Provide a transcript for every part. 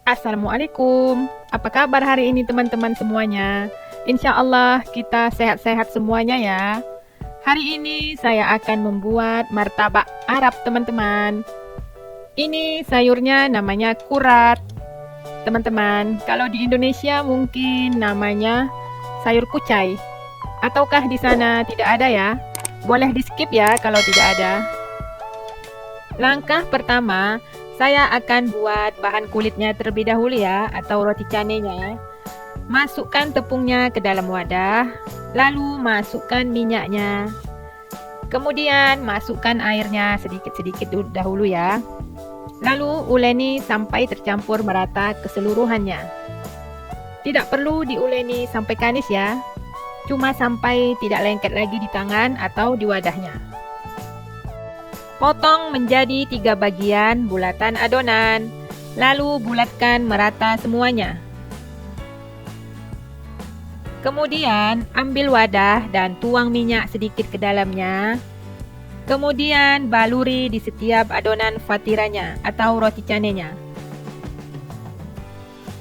Assalamualaikum. Apa kabar hari ini teman-teman semuanya? Insya Allah kita sehat-sehat semuanya ya. Hari ini saya akan membuat martabak Arab teman-teman. Ini sayurnya namanya kurat. Teman-teman, kalau di Indonesia mungkin namanya sayur kucai. Ataukah di sana tidak ada ya? Boleh di skip ya kalau tidak ada. Langkah pertama, saya akan buat bahan kulitnya terlebih dahulu ya, atau roti canainya. Masukkan tepungnya ke dalam wadah, lalu masukkan minyaknya. Kemudian masukkan airnya sedikit-sedikit dahulu ya. Lalu uleni sampai tercampur merata keseluruhannya. Tidak perlu diuleni sampai kanis ya, cuma sampai tidak lengket lagi di tangan atau di wadahnya. Potong menjadi 3 bagian bulatan adonan, lalu bulatkan merata semuanya. Kemudian ambil wadah dan tuang minyak sedikit ke dalamnya. Kemudian baluri di setiap adonan fatiranya atau roti canainya.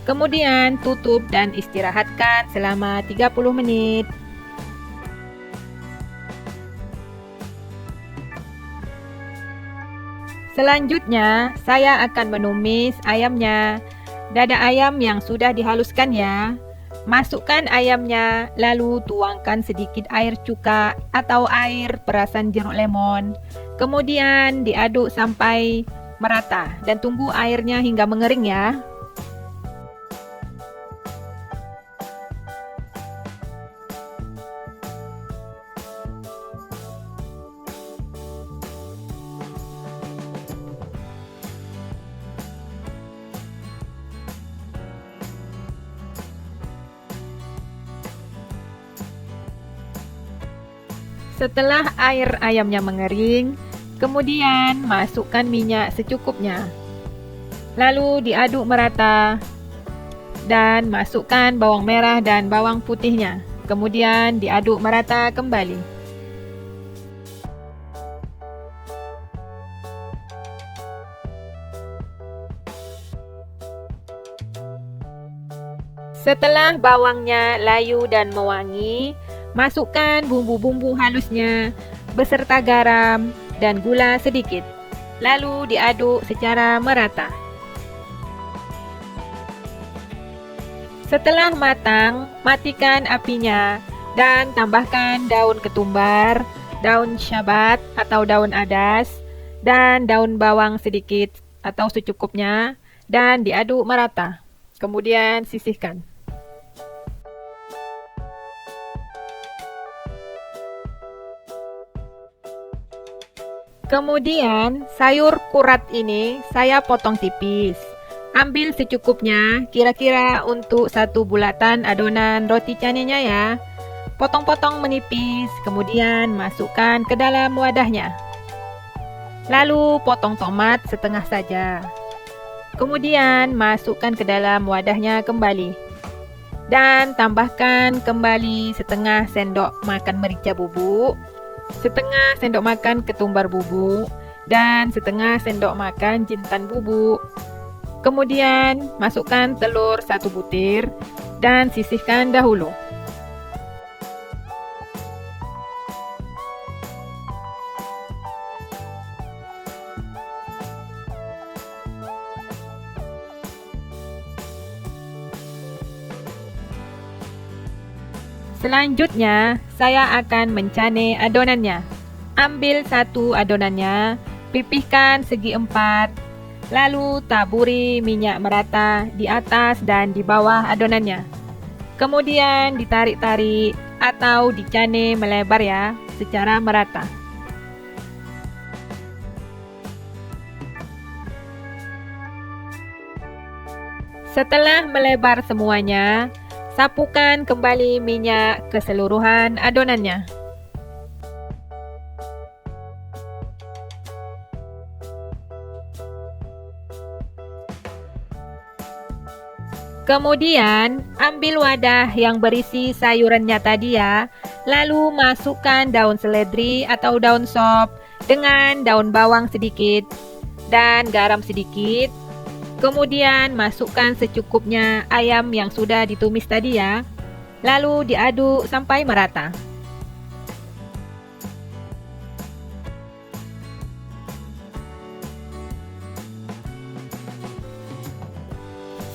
Kemudian tutup dan istirahatkan selama 30 menit. Selanjutnya, saya akan menumis ayamnya. Dada ayam yang sudah dihaluskan ya. Masukkan ayamnya, lalu tuangkan sedikit air cuka atau air perasan jeruk lemon. Kemudian diaduk sampai merata dan tunggu airnya hingga mengering ya. Setelah air ayamnya mengering, kemudian masukkan minyak secukupnya. Lalu diaduk merata dan masukkan bawang merah dan bawang putihnya. Kemudian diaduk merata kembali. Setelah bawangnya layu dan mewangi, masukkan bumbu-bumbu halusnya beserta garam dan gula sedikit. Lalu diaduk secara merata. Setelah matang, matikan apinya dan tambahkan daun ketumbar, daun syabat atau daun adas, dan daun bawang sedikit atau secukupnya dan diaduk merata. Kemudian sisihkan. Kemudian sayur kurat ini saya potong tipis. Ambil secukupnya, kira-kira untuk 1 bulatan adonan roti canainya ya. Potong-potong menipis, kemudian masukkan ke dalam wadahnya. Lalu potong tomat setengah saja. Kemudian masukkan ke dalam wadahnya kembali. Dan tambahkan kembali setengah sendok makan merica bubuk, setengah sendok makan ketumbar bubuk, dan setengah sendok makan jintan bubuk. Kemudian masukkan telur 1 butir dan sisihkan dahulu. Selanjutnya, saya akan mencanai adonannya. Ambil 1 adonannya, pipihkan segi 4, lalu taburi minyak merata di atas dan di bawah adonannya. Kemudian ditarik-tarik atau dicanai melebar ya, secara merata. Setelah melebar semuanya, sapukan kembali minyak ke seluruhan adonannya. Kemudian ambil wadah yang berisi sayurannya tadi ya, lalu masukkan daun seledri atau daun sop dengan daun bawang sedikit dan garam sedikit. Kemudian masukkan secukupnya ayam yang sudah ditumis tadi ya. Lalu diaduk sampai merata.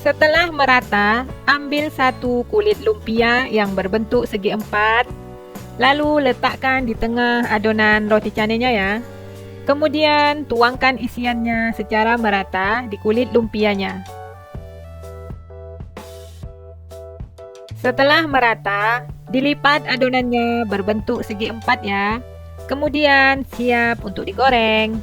Setelah merata, ambil satu kulit lumpia yang berbentuk segi empat, lalu letakkan di tengah adonan roti canainya ya. Kemudian tuangkan isiannya secara merata di kulit lumpianya. Setelah merata, dilipat adonannya berbentuk segi empat ya. Kemudian siap untuk digoreng.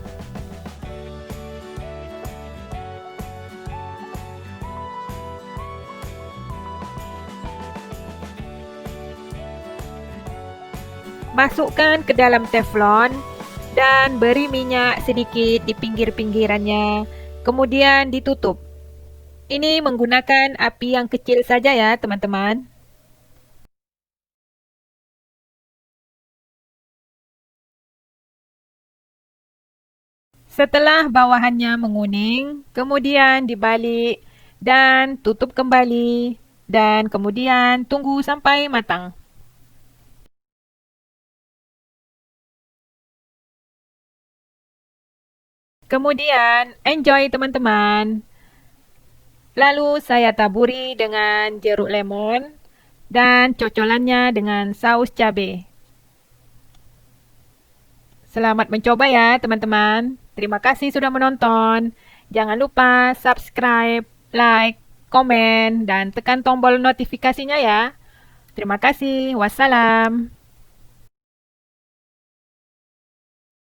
Masukkan ke dalam teflon dan beri minyak sedikit di pinggir-pinggirannya. Kemudian ditutup. Ini menggunakan api yang kecil saja ya, teman-teman. Setelah bawahannya menguning, kemudian dibalik dan tutup kembali. Dan kemudian tunggu sampai matang. Kemudian, enjoy teman-teman. Lalu saya taburi dengan jeruk lemon dan cocolannya dengan saus cabai. Selamat mencoba ya teman-teman. Terima kasih sudah menonton. Jangan lupa subscribe, like, komen, dan tekan tombol notifikasinya ya. Terima kasih. Wassalam.